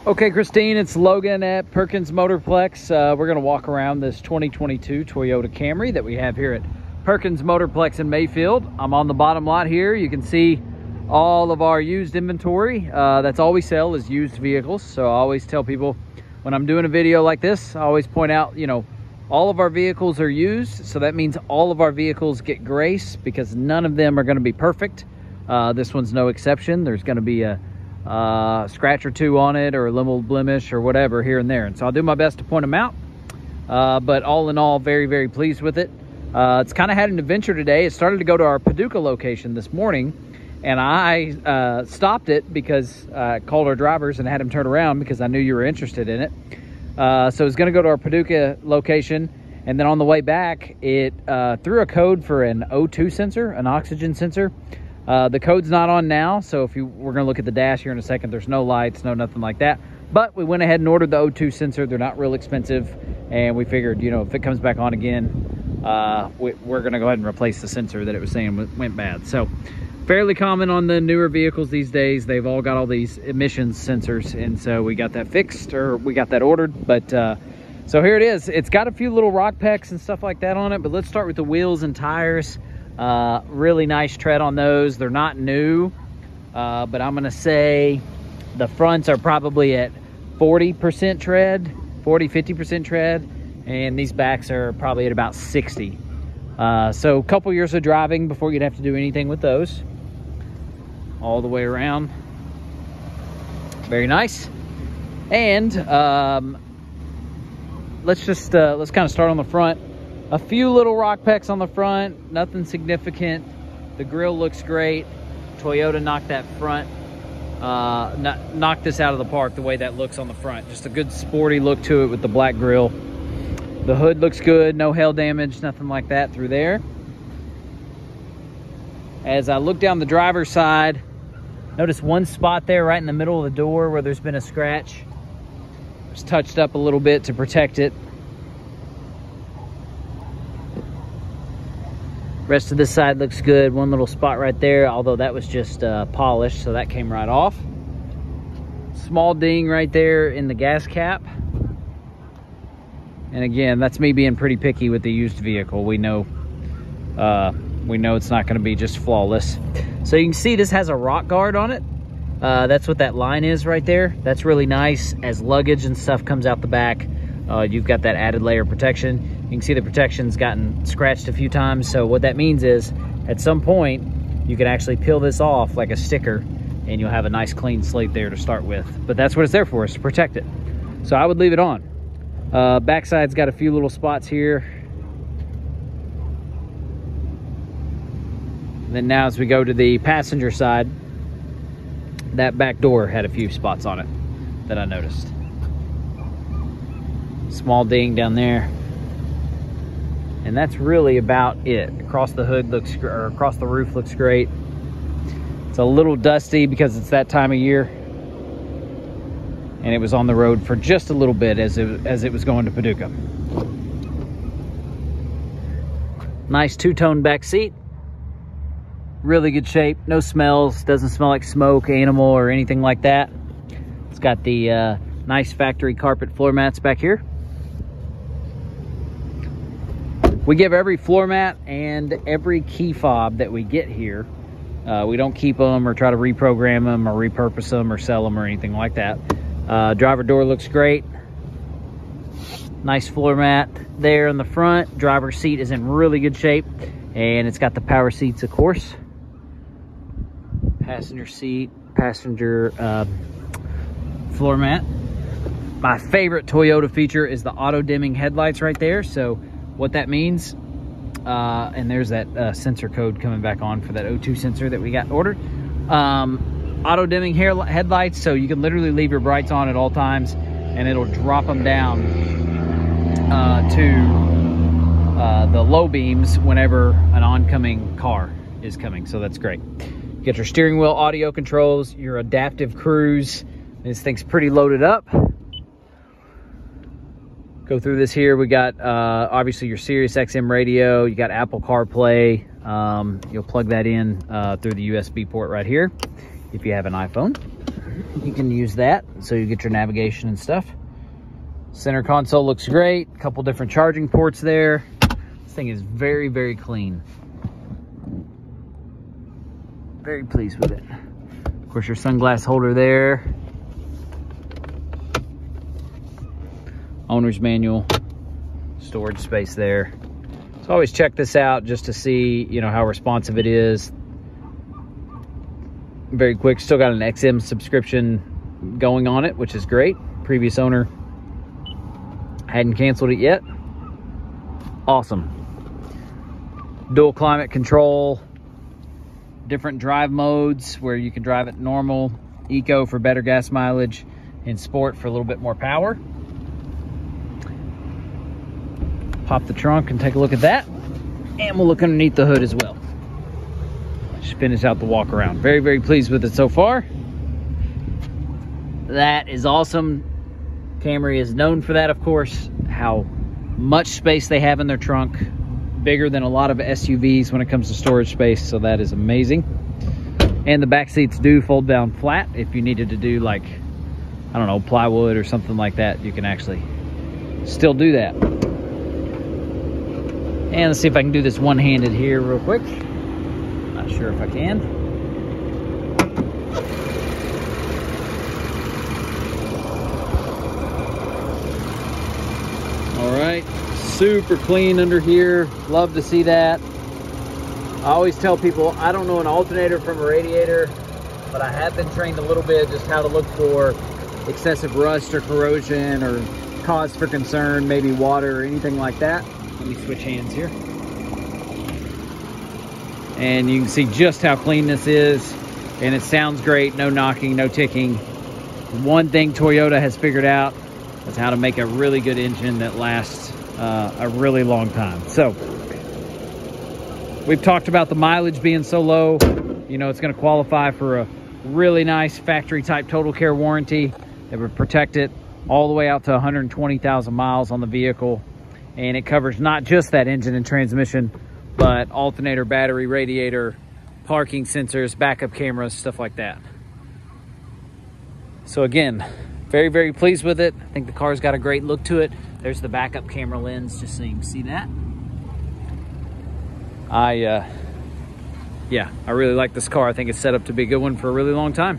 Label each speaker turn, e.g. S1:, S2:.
S1: Okay, Christine, it's Logan at Perkins Motorplex. We're going to walk around this 2022 Toyota Camry that we have here at Perkins Motorplex in Mayfield. I'm on the bottom lot here. You can see all of our used inventory. That's all we sell is used vehicles. So I always tell people when I'm doing a video like this, I always point out, you know, all of our vehicles are used. So that means all of our vehicles get grace because none of them are going to be perfect. This one's no exception. There's going to be a scratch or two on it or a little blemish or whatever here and there, and so I'll do my best to point them out, but all in all, very pleased with it. It's kind of had an adventure today. It started to go to our Paducah location this morning, and I stopped it because I called our drivers and had them turn around because I knew you were interested in it. So it's going to go to our Paducah location, and then on the way back it threw a code for an O2 sensor, an oxygen sensor. The code's not on now, so we're going to look at the dash here in a second. There's no lights, nothing like that. But we went ahead and ordered the O2 sensor. They're not real expensive, and we figured, you know, if it comes back on again, we're going to go ahead and replace the sensor that it was saying went bad. So fairly common on the newer vehicles these days. They've all got all these emissions sensors, and so we got that fixed, or we got that ordered. But so here it is. It's got a few little rock pecks and stuff like that on it, but let's start with the wheels and tires. Really nice tread on those. They're not new, but I'm gonna say the fronts are probably at 40% tread, 50% tread, and these backs are probably at about 60. So a couple years of driving before you'd have to do anything with those. All the way around, very nice. And let's kind of start on the front. A few little rock pecks on the front, nothing significant. The grille looks great. Toyota knocked that front, knocked this out of the park the way that looks on the front. Just a good sporty look to it with the black grille. The hood looks good, no hail damage, nothing like that through there. As I look down the driver's side, notice one spot there right in the middle of the door where there's been a scratch. It's touched up a little bit to protect it. Rest of this side looks good. One little spot right there, although that was just polished, so that came right off. Small ding right there in the gas cap. And again, that's me being pretty picky with the used vehicle. We know it's not going to be just flawless. So you can see this has a rock guard on it. That's what that line is right there. That's really nice. As luggage and stuff comes out the back, you've got that added layer of protection. You can see the protection's gotten scratched a few times. So what that means is at some point you can actually peel this off like a sticker and you'll have a nice clean slate there to start with. But that's what it's there for, is to protect it. So I would leave it on. Backside's got a few little spots here. And then now as we go to the passenger side, that back door had a few spots on it that I noticed. Small ding down there. And that's really about it. Across the hood looks, or across the roof looks great. It's a little dusty because it's that time of year. And it was on the road for just a little bit as it was going to Paducah. Nice two-tone back seat. Really good shape, no smells, doesn't smell like smoke, animal, or anything like that. It's got the nice factory carpet floor mats back here. We give every floor mat and every key fob that we get here. We don't keep them or try to reprogram them or repurpose them or sell them or anything like that. Driver door looks great. Nice floor mat there in the front. Driver's seat is in really good shape, and it's got the power seats, of course. Passenger seat, passenger floor mat. My favorite Toyota feature is the auto dimming headlights right there. So what that means, and there's that sensor code coming back on for that O2 sensor that we got ordered. Auto dimming headlights, so you can literally leave your brights on at all times and it'll drop them down to the low beams whenever an oncoming car is coming. So that's great. You get your steering wheel audio controls, your adaptive cruise. This thing's pretty loaded up. Go through this here. We got obviously your Sirius XM radio. You got Apple CarPlay. You'll plug that in through the USB port right here if you have an iPhone. you can use that so you get your navigation and stuff. Center console looks great. A couple different charging ports there. This thing is very, very clean. Very pleased with it. Of course, your sunglass holder there. Owner's manual. Storage space there. So always check this out just to see, you know, how responsive it is. Very quick. Still got an XM subscription going on it, which is great. Previous owner hadn't canceled it yet. Awesome. Dual climate control. Different drive modes where you can drive it normal, eco for better gas mileage, and sport for a little bit more power. Pop the trunk and take a look at that. And we'll look underneath the hood as well. Just finish out the walk around. Very, very pleased with it so far. That is awesome. Camry is known for that, of course, how much space they have in their trunk. Bigger than a lot of SUVs when it comes to storage space, so that is amazing. And the back seats do fold down flat. If you needed to do, like, I don't know, plywood or something like that, you can actually still do that. And let's see if I can do this one-handed here real quick. Not sure if I can. All right, super clean under here. Love to see that. I always tell people I don't know an alternator from a radiator, but I have been trained a little bit just how to look for excessive rust or corrosion or cause for concern, maybe water or anything like that. Let me switch hands here. And you can see just how clean this is. And it sounds great, no knocking, no ticking. One thing Toyota has figured out is how to make a really good engine that lasts a really long time. So we've talked about the mileage being so low. You know, it's going to qualify for a really nice factory type total care warranty that would protect it all the way out to 120,000 miles on the vehicle. And it covers not just that engine and transmission, but alternator, battery, radiator, parking sensors, backup cameras, stuff like that. So again, very, very pleased with it. I think the car's got a great look to it. There's the backup camera lens, just so you can see that. Yeah, I really like this car. I think it's set up to be a good one for a really long time.